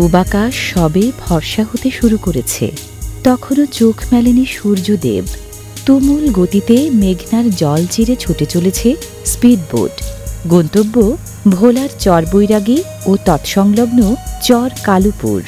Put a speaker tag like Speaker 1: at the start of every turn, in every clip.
Speaker 1: পূবাকাশ সবে ভরসা হতে শুরু করেছে। তখনও চোখ মেলেনি সূর্যদেব। তুমুল গতিতে মেঘনার জল চিরে ছুটে চলেছে স্পিডবোট। গন্তব্য ভোলার চর বৈরাগী ও তৎসংলগ্ন চর কালুপুর।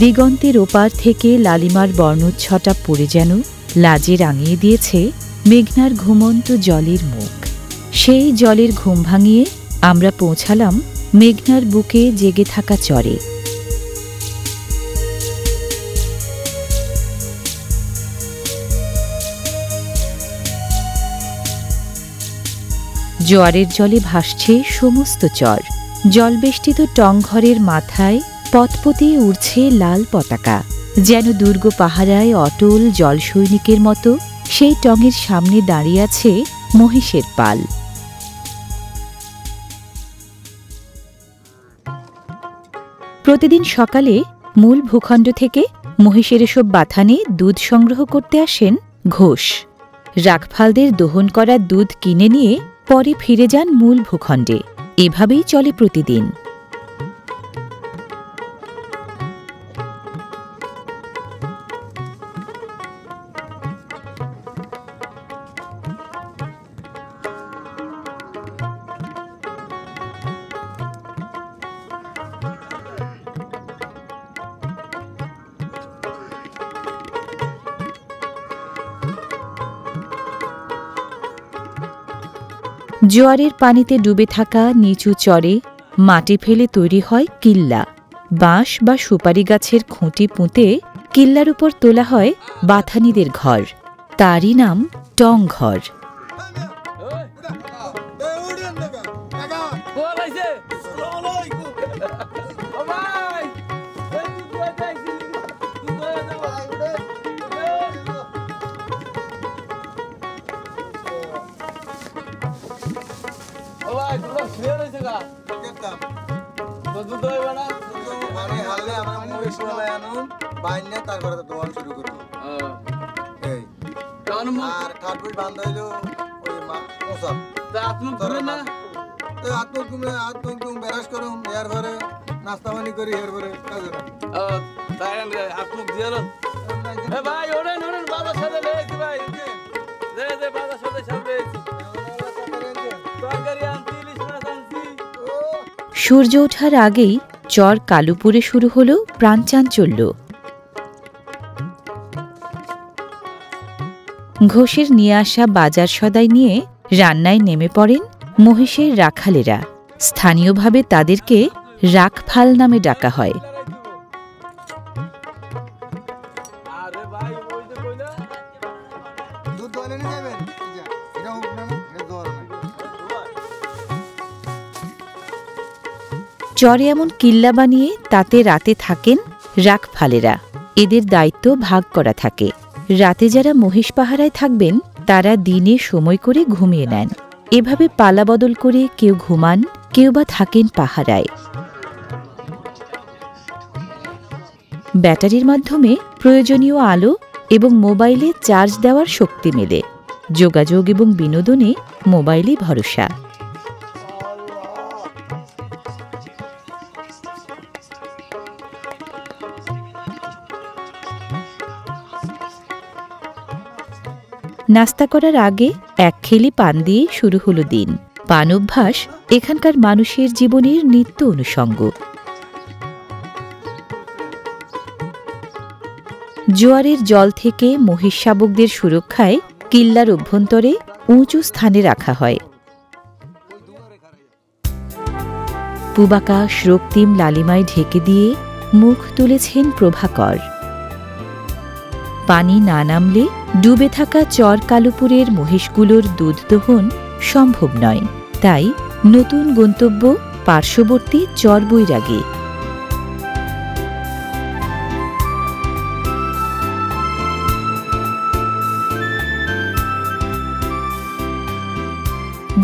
Speaker 1: দিগন্তের ওপার থেকে লালিমার বর্ণোচ্ছটা পড়ে যেন লাজে রাঙিয়ে দিয়েছে মেঘনার ঘুমন্ত জলের মুখ। সেই জলের ঘুম ভাঙিয়ে আমরা পৌঁছালাম মেঘনার বুকে জেগে থাকা চরে। জোয়ারের জলে ভাসছে সমস্ত চর। জলবেষ্টিত টংঘরের মাথায় পথপথে উড়ছে লাল পতাকা, যেন দুর্গ পাহারায় অটল জল সৈনিকের মতো সেই টঙের সামনে দাঁড়িয়ে আছে মহিষের পাল। প্রতিদিন সকালে মূল ভূখণ্ড থেকে মহিষের এসব বাথানে দুধ সংগ্রহ করতে আসেন ঘোষ। রাখফালদের দোহন করা দুধ কিনে নিয়ে পরে ফিরে যান মূল ভূখণ্ডে। এভাবেই চলে প্রতিদিন। জোয়ারের পানিতে ডুবে থাকা নিচু চরে মাটি ফেলে তৈরি হয় কিল্লা। বাঁশ বা সুপারি গাছের খুঁটি পুঁতে কিল্লার উপর তোলা হয় বাথানিদের ঘর। তারই নাম টং ঘর। সূর্য ওঠার আগেই চর কালুপুরে শুরু হল প্রাণচাঞ্চল্য। ঘোষের নিয়ে আসা বাজার সদাই নিয়ে রান্নায় নেমে পড়েন মহিষের রাখালেরা। স্থানীয়ভাবে তাদেরকে রাখফাল নামে ডাকা হয়। চরে এমন কিল্লা বানিয়ে তাতে রাতে থাকেন রাখফালেরা। এদের দায়িত্ব ভাগ করা থাকে। রাতে যারা মহিষ পাহারায় থাকবেন তারা দিনে সময় করে ঘুমিয়ে নেন। এভাবে পালা বদল করে কেউ ঘুমান, কেউ বা থাকেন পাহারায়। ব্যাটারির মাধ্যমে প্রয়োজনীয় আলো এবং মোবাইলে চার্জ দেওয়ার শক্তি মেলে। যোগাযোগ এবং বিনোদনে মোবাইলই ভরসা। নাস্তা করার আগে এক খেলি পান দিয়ে শুরু হলো দিন। পান অভ্যাস এখানকার মানুষের জীবনের নিত্য অনুষঙ্গ। জোয়ারের জল থেকে মহিষ শাবকদের সুরক্ষায় কিল্লার অভ্যন্তরে উঁচু স্থানে রাখা হয়। পূবাকাশ রক্তিম লালিমায় ঢেকে দিয়ে মুখ তুলেছেন প্রভাকর। পানি না নামলে ডুবে থাকা চর কালুপুরের মহিষগুলোর দুধ দোহন সম্ভব নয়। তাই নতুন গন্তব্য পার্শ্ববর্তী চর বৈরাগী।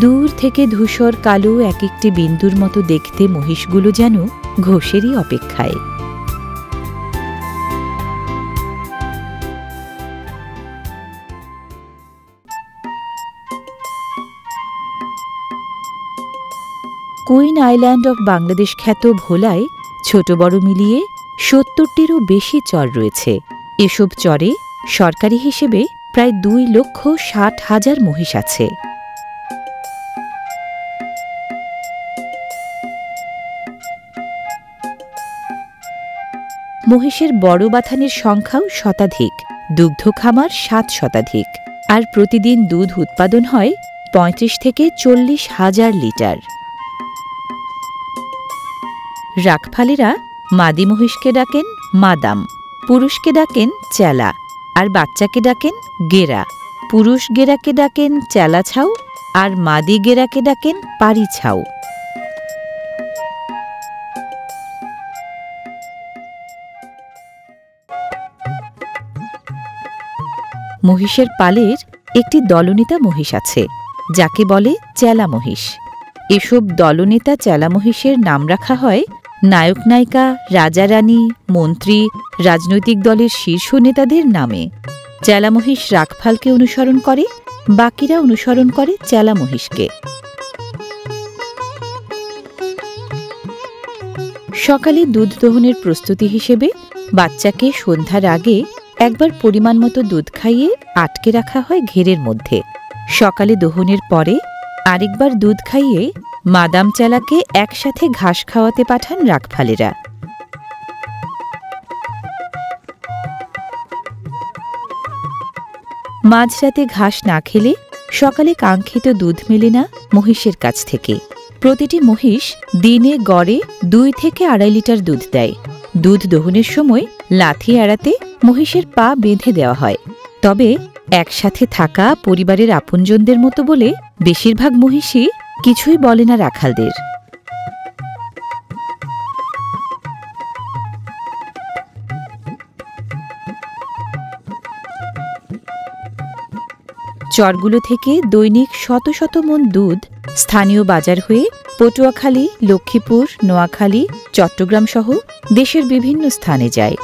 Speaker 1: দূর থেকে ধূসর কালো এক একটি বিন্দুর মতো দেখতে মহিষগুলো যেন ঘোষেরই অপেক্ষায়। কুইন আইল্যান্ড অফ বাংলাদেশ খ্যাত ভোলায় ছোট বড় মিলিয়ে ৭০টিরও বেশি চর রয়েছে। এসব চরে সরকারি হিসেবে প্রায় ২,৬০,০০০ মহিষ আছে। মহিষের বড় বাথানের সংখ্যাও শতাধিক, দুগ্ধ খামার ৭ শতাধিক, আর প্রতিদিন দুধ উৎপাদন হয় ৩৫ থেকে ৪০,০০০ লিটার। রাখফালেরা মাদি মহিষকে ডাকেন মাদাম, পুরুষকে ডাকেন চেলা, আর বাচ্চাকে ডাকেন গেরা। পুরুষ গেরাকে ডাকেন চেলা ছাউ, আর মাদি গেরাকে ডাকেন পারি ছাউ। মহিষের পালের একটি দলনেতা মহিষ আছে, যাকে বলে চেলা মহিষ। এসব দলনেতা চেলা মহিষের নাম রাখা হয় নায়ক নায়িকা, রাজা রানী, মন্ত্রী, রাজনৈতিক দলের শীর্ষ নেতাদের নামে। চেলা মহিষ রাখফালকে অনুসরণ করে, বাকিরা অনুসরণ করে চেলা মহিষকে। সকালে দুধ দোহনের প্রস্তুতি হিসেবে বাচ্চাকে সন্ধ্যার আগে একবার পরিমাণ মতো দুধ খাইয়ে আটকে রাখা হয় ঘেরের মধ্যে। সকালে দোহনের পরে আরেকবার দুধ খাইয়ে মাদাম চেলাকে একসাথে ঘাস খাওয়াতে পাঠান রাখফালেরা। মাঝরাতে ঘাস না খেলে সকালে কাঙ্ক্ষিত দুধ মেলে না মহিষের কাছ থেকে। প্রতিটি মহিষ দিনে গড়ে ২ থেকে ২.৫ লিটার দুধ দেয়। দুধ দোহনের সময় লাথি এড়াতে মহিষের পা বেঁধে দেওয়া হয়। তবে একসাথে থাকা পরিবারের আপনজনদের মতো বলে বেশিরভাগ মহিষই কিছুই বলে না রাখালদের। চরগুলো থেকে দৈনিক শত শত মণ দুধ স্থানীয় বাজার হয়ে পটুয়াখালী, লক্ষ্মীপুর, নোয়াখালী, চট্টগ্রাম সহ দেশের বিভিন্ন স্থানে যায়।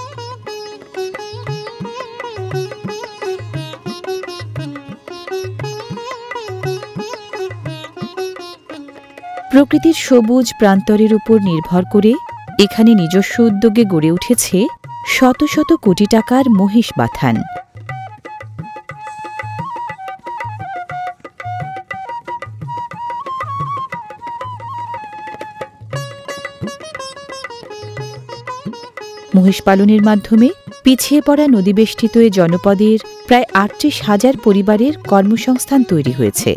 Speaker 1: প্রকৃতির সবুজ প্রান্তরের উপর নির্ভর করে এখানে নিজস্ব উদ্যোগে গড়ে উঠেছে শত শত কোটি টাকার মহিষ বাথান। মহিষ পালনের মাধ্যমে পিছিয়ে পড়া নদীবেষ্টিত এ জনপদের প্রায় ৩৮,০০০ পরিবারের কর্মসংস্থান তৈরি হয়েছে।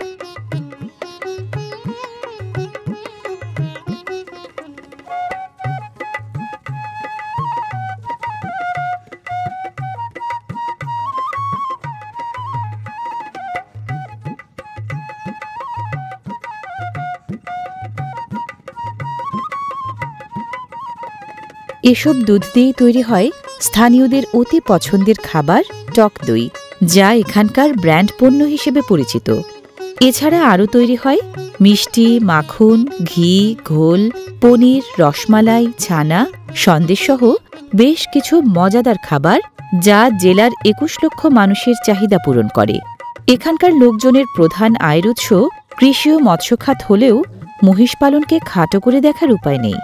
Speaker 1: এসব দুধ দিয়েই তৈরি হয় স্থানীয়দের অতি পছন্দের খাবার টক দই, যা এখানকার ব্র্যান্ড পণ্য হিসেবে পরিচিত। এছাড়া আরও তৈরি হয় মিষ্টি, মাখন, ঘি, ঘোল, পনির, রসমালাই, ছানা, সন্দেশসহ বেশ কিছু মজাদার খাবার, যা জেলার ২১ লক্ষ মানুষের চাহিদা পূরণ করে। এখানকার লোকজনের প্রধান আয়ের উৎস কৃষি ও মৎস্য খাত হলেও মহিষ পালনকে খাটো করে দেখার উপায় নেই।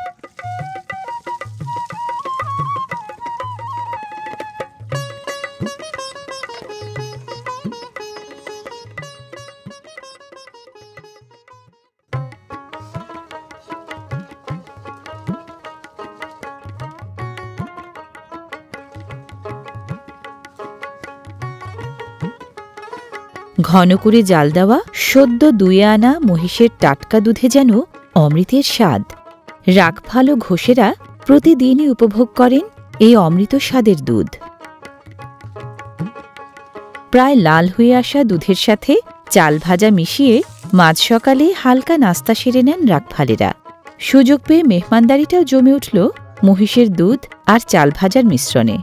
Speaker 1: ঘন করে জাল দেওয়া সদ্য ২ আনা মহিষের টাটকা দুধে যেন অমৃতের স্বাদ। রাখফাল ও ঘোষেরা প্রতিদিনই উপভোগ করেন এই অমৃত স্বাদের দুধ। প্রায় লাল হয়ে আসা দুধের সাথে চাল ভাজা মিশিয়ে মাঝ সকালে হালকা নাস্তা সেরে নেন রাখফালেরা। সুযোগ পেয়ে মেহমানদারিটাও জমে উঠল মহিষের দুধ আর চাল ভাজার মিশ্রণে।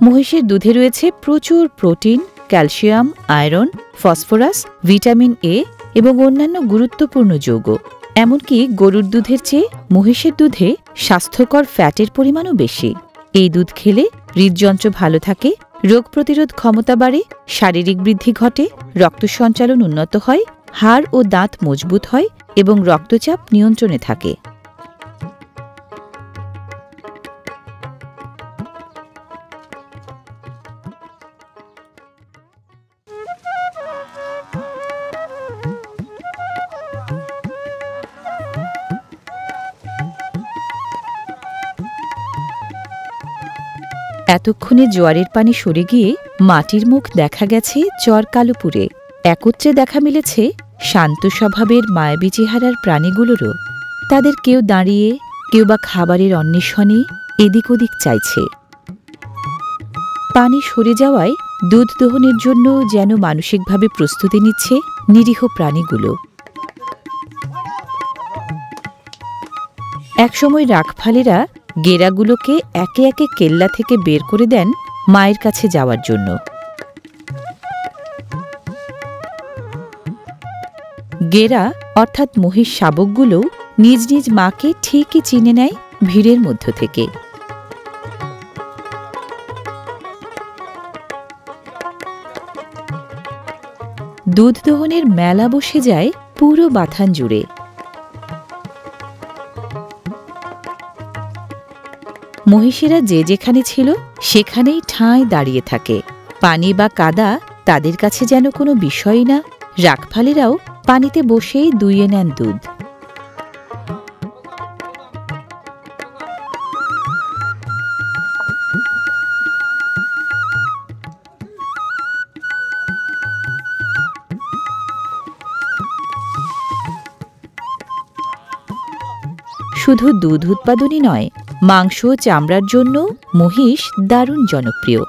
Speaker 1: মহিষের দুধে রয়েছে প্রচুর protein, calcium, iron, phosphorus, vitamin A এবং অন্যান্য গুরুত্বপূর্ণ যৌগ। এমনকি গরুর দুধের চেয়ে মহিষের দুধে স্বাস্থ্যকর ফ্যাটের পরিমাণও বেশি। এই দুধ খেলে হৃদযন্ত্র ভালো থাকে, রোগ প্রতিরোধ ক্ষমতা বাড়ে, শারীরিক বৃদ্ধি ঘটে, রক্ত সঞ্চালন উন্নত হয়, হাড় ও দাঁত মজবুত হয় এবং রক্তচাপ নিয়ন্ত্রণে থাকে। এতক্ষণে জোয়ারের পানি সরে গিয়ে মাটির মুখ দেখা গেছে চরকালোপুরে। একত্রে দেখা মিলেছে শান্ত স্বভাবের মায়াবী চেহারার প্রাণীগুলোরও। তাদের কেউ দাঁড়িয়ে, কেউ বা খাবারের অন্বেষণে এদিক ওদিক চাইছে। পানি সরে যাওয়ায় দুধ দোহনের জন্য যেন মানসিকভাবে প্রস্তুতি নিচ্ছে নিরীহ প্রাণীগুলো। একসময় রাখফালেরা গেরাগুলোকে একে একে কেল্লা থেকে বের করে দেন মায়ের কাছে যাওয়ার জন্য। গেরা অর্থাৎ মহিষ শাবকগুলো নিজ নিজ মাকে ঠিকই চিনে নেয় ভিড়ের মধ্য থেকে। দুধ দোহনের মেলা বসে যায় পুরো বাথান জুড়ে। মহিষেরা যে যেখানে ছিল সেখানেই ঠাঁই দাঁড়িয়ে থাকে। পানি বা কাদা তাদের কাছে যেন কোনো বিষয়ই না। রাখফালেরাও পানিতে বসেই দুইয়ে নেন দুধ। শুধু দুধ উৎপাদনই নয়, মাংস ও চামড়ার জন্য মহিষ দারুণ জনপ্রিয়।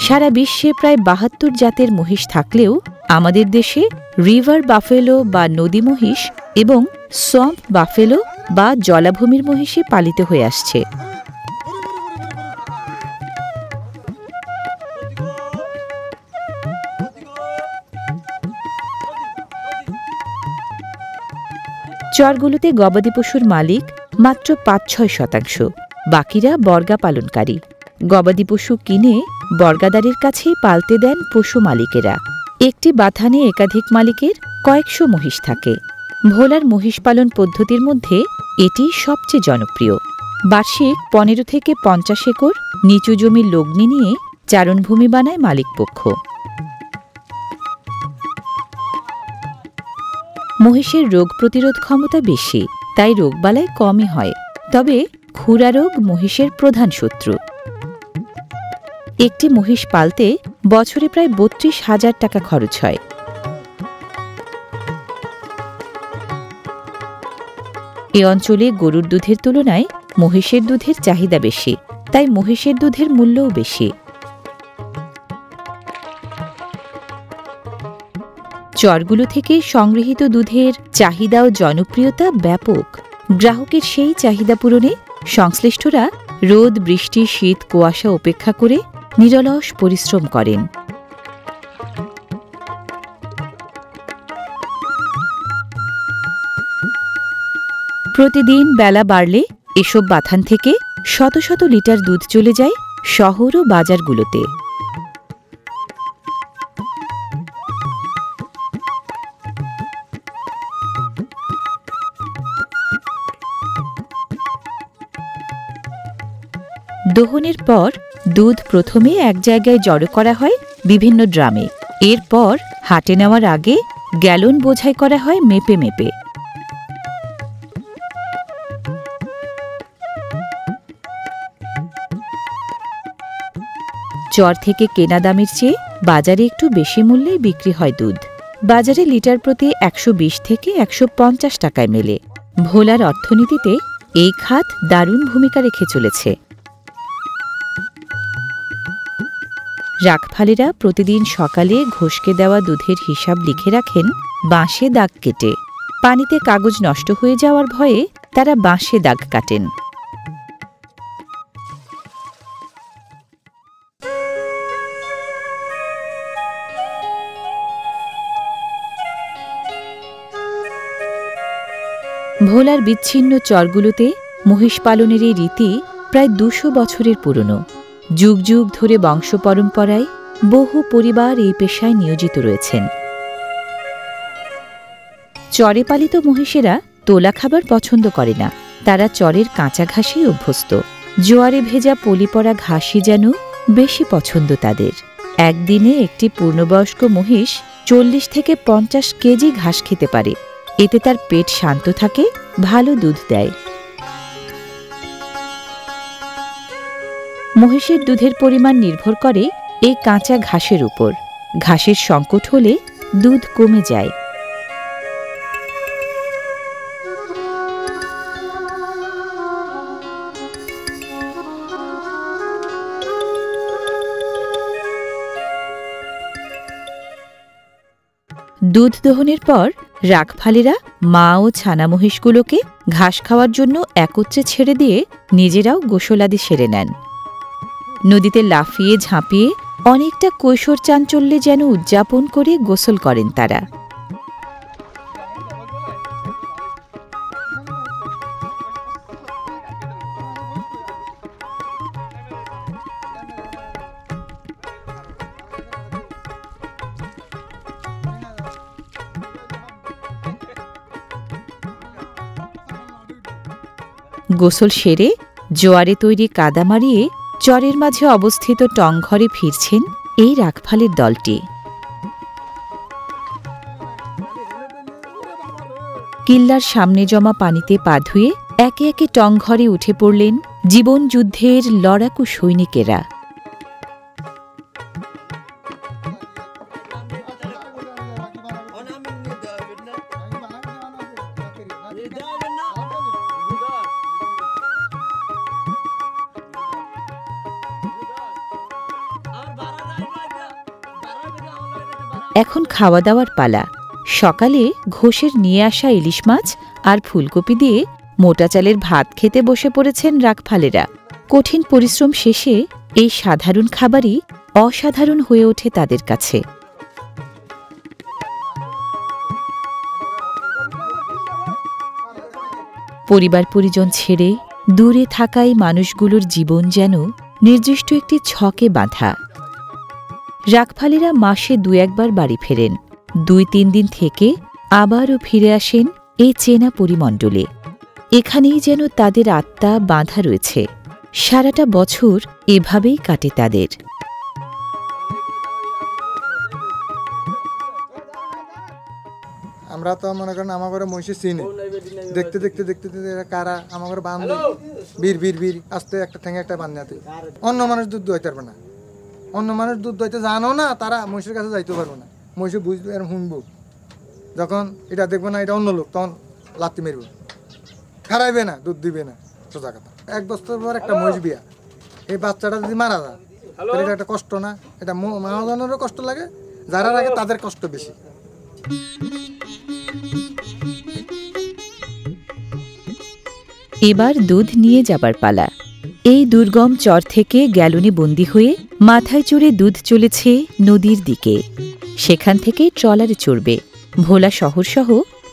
Speaker 1: সারা বিশ্বে প্রায় ৭২ জাতের মহিষ থাকলেও আমাদের দেশে রিভার বাফেলো বা নদী মহিষ এবং সোয়াম্প বাফেলো বা জলাভূমির মহিষই পালিত হয়ে আসছে। চরগুলোতে গবাদি পশুর মালিক মাত্র ৫-৬%, বাকিরা বর্গা পালনকারী। গবাদি পশু কিনে বর্গাদারের কাছেই পালতে দেন পশু মালিকেরা। একটি বাথানে একাধিক মালিকের কয়েকশো মহিষ থাকে। ভোলার মহিষ পালন পদ্ধতির মধ্যে এটি সবচেয়ে জনপ্রিয়। বার্ষিক ১৫ থেকে ৫০ একর নিচু জমির লগ্নি নিয়ে চারণভূমি বানায় মালিকপক্ষ। মহিষের রোগ প্রতিরোধ ক্ষমতা বেশি, তাই রোগবালাই কমই হয়। তবে খুরা রোগ মহিষের প্রধান শত্রু। একটি মহিষ পালতে বছরে প্রায় ৩২,০০০ টাকা খরচ হয়। এ অঞ্চলে গরুর দুধের তুলনায় মহিষের দুধের চাহিদা বেশি, তাই মহিষের দুধের মূল্যও বেশি। চরগুলো থেকে সংগৃহীত দুধের চাহিদা ও জনপ্রিয়তা ব্যাপক। গ্রাহকের সেই চাহিদা পূরণে সংশ্লিষ্টরা রোদ, বৃষ্টি, শীত, কুয়াশা উপেক্ষা করে নিরলস পরিশ্রম করেন। প্রতিদিন বেলা বাড়লে এসব বাথান থেকে শত শত লিটার দুধ চলে যায় শহর ও বাজারগুলোতে। দোহনের পর দুধ প্রথমে এক জায়গায় জড়ো করা হয় বিভিন্ন ড্রামে। এরপর হাটে নেওয়ার আগে গ্যালন বোঝাই করা হয় মেপে মেপে। চর থেকে কেনা দামের চেয়ে বাজারে একটু বেশি মূল্যে বিক্রি হয় দুধ। বাজারে লিটার প্রতি ১২০ থেকে ১৫০ টাকায় মেলে। ভোলার অর্থনীতিতে এই খাত দারুণ ভূমিকা রেখে চলেছে। রাখফালেরা প্রতিদিন সকালে ঘষকে দেওয়া দুধের হিসাব লিখে রাখেন বাঁশে দাগ কেটে। পানিতে কাগজ নষ্ট হয়ে যাওয়ার ভয়ে তারা বাঁশে দাগ কাটেন। ভোলার বিচ্ছিন্ন চরগুলোতে মহিষ পালনের এই রীতি প্রায় ২০০ বছরের পুরনো। যুগ যুগ ধরে বংশ পরম্পরায় বহু পরিবার এই পেশায় নিয়োজিত রয়েছেন। চরে পালিত মহিষেরা তোলা খাবার পছন্দ করে না, তারা চরের কাঁচা ঘাসেই অভ্যস্ত। জোয়ারে ভেজা পলি পড়া ঘাসই যেন বেশি পছন্দ তাদের। একদিনে একটি পূর্ণবয়স্ক মহিষ ৪০ থেকে ৫০ কেজি ঘাস খেতে পারে। এতে তার পেট শান্ত থাকে, ভালো দুধ দেয়। মহিষের দুধের পরিমাণ নির্ভর করে এই কাঁচা ঘাসের উপর। ঘাসের সংকট হলে দুধ কমে যায়। দুধ দহনের পর রাখফালেরা মা ও ছানা মহিষগুলোকে ঘাস খাওয়ার জন্য একত্রে ছেড়ে দিয়ে নিজেরাও গোসলাদি সেরে নেন। নদীতে লাফিয়ে ঝাঁপিয়ে অনেকটা কৈশোর চাঞ্চল্যে যেন উদযাপন করে গোসল করেন তারা। গোসল সেরে জোয়ারে তৈরি কাদা মারিয়ে চরের মাঝে অবস্থিত টংঘরে ফিরছেন এই রাখফালের দলটি। কিল্লার সামনে জমা পানিতে পা ধুয়ে একে একে টংঘরে উঠে পড়লেন জীবন যুদ্ধের লড়াকু সৈনিকেরা। এখন খাওয়া দাওয়ার পালা। সকালে ঘোষের নিয়ে আসা ইলিশ মাছ আর ফুলকপি দিয়ে মোটা চালের ভাত খেতে বসে পড়েছেন রাখফালেরা। কঠিন পরিশ্রম শেষে এই সাধারণ খাবারই অসাধারণ হয়ে ওঠে তাদের কাছে। পরিবার পরিজন ছেড়ে দূরে থাকা এই মানুষগুলোর জীবন যেন নির্দিষ্ট একটি ছকে বাঁধা। রাখফালেরা মাসে ২-১ বার বাড়ি ফেরেন। ২-৩ দিন থেকে আবারও ফিরে আসেন এই চেনা পরিমণ্ডলে। এখানেই যেন তাদের আত্মা বাঁধা রয়েছে। সারাটা বছর এভাবেই কাটে তাদের।
Speaker 2: আমরা তো মনে করেন আমার ঘরে মহিষী চিনি, দেখতে দেখতে দেখতে দেখতে কারা আমার ঘরে বান্ধে বীর বীর বীর আসতে একটা ঠেঙে একটা বান্ধাতে। অন্য মানুষ দুধ দইতে পারবে না, অন্য মানুষ দুধ দইতে জানো না, তারা মহিষের কাছে যাইতে পারবে না। মহিষে বুঝবে আর শুনবো, যখন এটা দেখবো না এটা অন্য লোক, তখন লাত্তি মেরব, খারাইবে না, দুধ দিবে না। সোজা কথা। ১ বছর পর একটা মহিষ বিয়া, এই বাচ্চাটা যদি মারা যায় তাহলে এটা একটা কষ্ট না? এটা মহাজনেরও কষ্ট লাগে, যারা লাগে তাদের কষ্ট বেশি।
Speaker 1: এবার দুধ নিয়ে যাবার পালা। এই দুর্গম চর থেকে গ্যালনে বন্দী হয়ে মাথায় চড়ে দুধ চলেছে নদীর দিকে। সেখান থেকে ট্রলারে চড়বে। ভোলা শহরসহ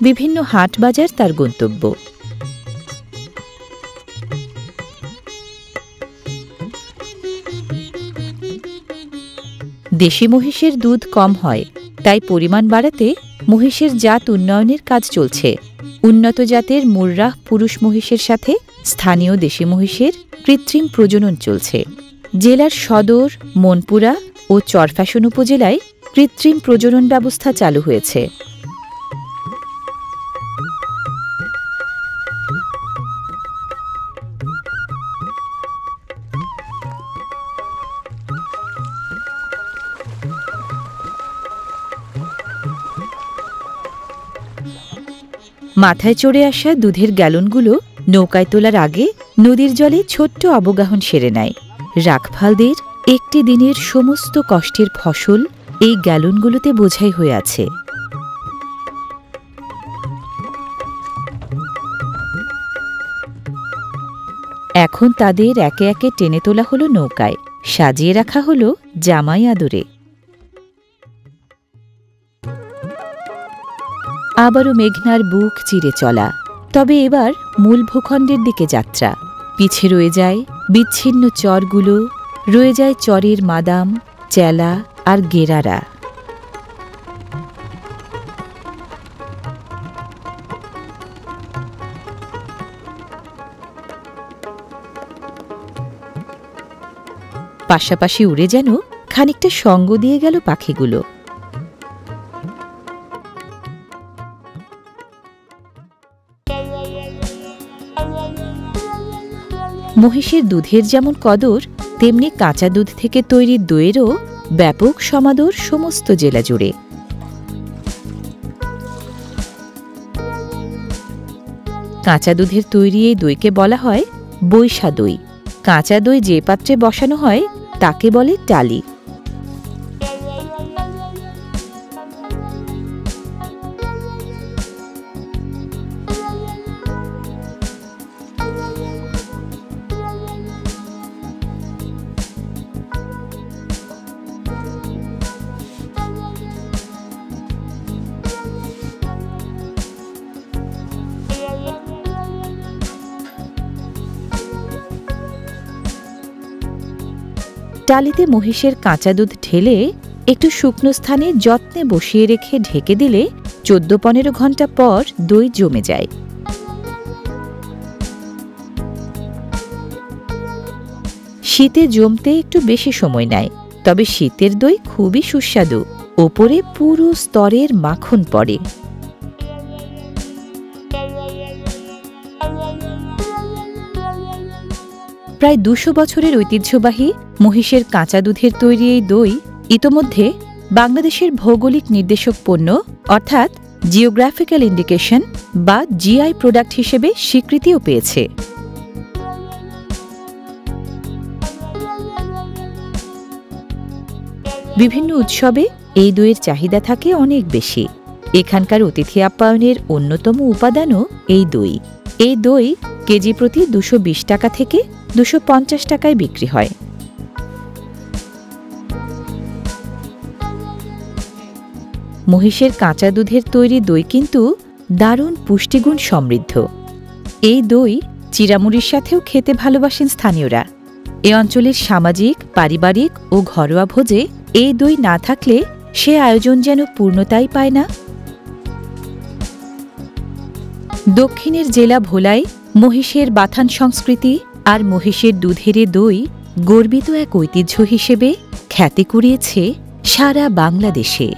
Speaker 1: বিভিন্ন হাট বাজার তার গন্তব্য। দেশি মহিষের দুধ কম হয়, তাই পরিমাণ বাড়াতে মহিষের জাত উন্নয়নের কাজ চলছে। উন্নত জাতের মুর্রাহ পুরুষ মহিষের সাথে স্থানীয় দেশি মহিষের কৃত্রিম প্রজনন চলছে। জেলার সদর, মনপুরা ও চরফ্যাশন উপজেলায় কৃত্রিম প্রজনন ব্যবস্থা চালু হয়েছে। মাথায় চড়ে আসা দুধের গ্যালনগুলো নৌকায় তোলার আগে নদীর জলে ছোট্ট অবগাহন সেরে নেয়। রাখফালদের একটি দিনের সমস্ত কষ্টের ফসল এই গ্যালনগুলোতে বোঝাই হয়ে আছে। এখন তাদের একে একে টেনে তোলা হলো নৌকায়, সাজিয়ে রাখা হলো জামাই আদরে। আবারও মেঘনার বুক চিরে চলা। তবে এবার মূল ভূখণ্ডের দিকে যাত্রা। পিছে রয়ে যায় বিচ্ছিন্ন চরগুলো, রয়ে যায় চরের মাদাম, চেলা আর গেরারা। পাশাপাশি উড়ে যেন খানিকটা সঙ্গ দিয়ে গেল পাখিগুলো। মহিষের দুধের যেমন কদর, তেমনি কাঁচা দুধ থেকে তৈরি দইয়েরও ব্যাপক সমাদর সমস্ত জেলা জুড়ে। কাঁচা দুধের তৈরি এই দইকে বলা হয় বৈশা দই। কাঁচা দই যে পাত্রে বসানো হয় তাকে বলে টালি। টালিতে মহিষের কাঁচা দুধ ঢেলে একটু শুকনো স্থানে যত্নে বসিয়ে রেখে ঢেকে দিলে 14-15 ঘন্টা পর দই জমে যায়। শীতে জমতে একটু বেশি সময় নেয়, তবে শীতের দই খুবই সুস্বাদু। ওপরে পুরো স্তরের মাখন পড়ে। প্রায় 200 বছরের ঐতিহ্যবাহী মহিষের কাঁচা দুধের তৈরি এই দই ইতোমধ্যে বাংলাদেশের ভৌগোলিক নির্দেশক পণ্য অর্থাৎ জিওগ্রাফিক্যাল ইন্ডিকেশন বা জিআই প্রোডাক্ট হিসেবে স্বীকৃতিও পেয়েছে। বিভিন্ন উৎসবে এই দইয়ের চাহিদা থাকে অনেক বেশি। এখানকার অতিথি আপ্যায়নের অন্যতম উপাদানও এই দই। এই দই কেজি প্রতি 220 টাকা থেকে 250 টাকায় বিক্রি হয়। মহিষের কাঁচা দুধের তৈরি দই কিন্তু দারুণ পুষ্টিগুণ সমৃদ্ধ। এই দই চিড়ামুড়ির সাথেও খেতে ভালোবাসেন স্থানীয়রা। এ অঞ্চলের সামাজিক, পারিবারিক ও ঘরোয়া ভোজে এই দই না থাকলে সে আয়োজন যেন পূর্ণতাই পায় না। দক্ষিণের জেলা ভোলায় মহিষের বাথান সংস্কৃতি আর মহিষের দুধের দই গর্বিত এক ঐতিহ্য হিসেবে খ্যাতি কুড়িয়েছে সারা বাংলাদেশে।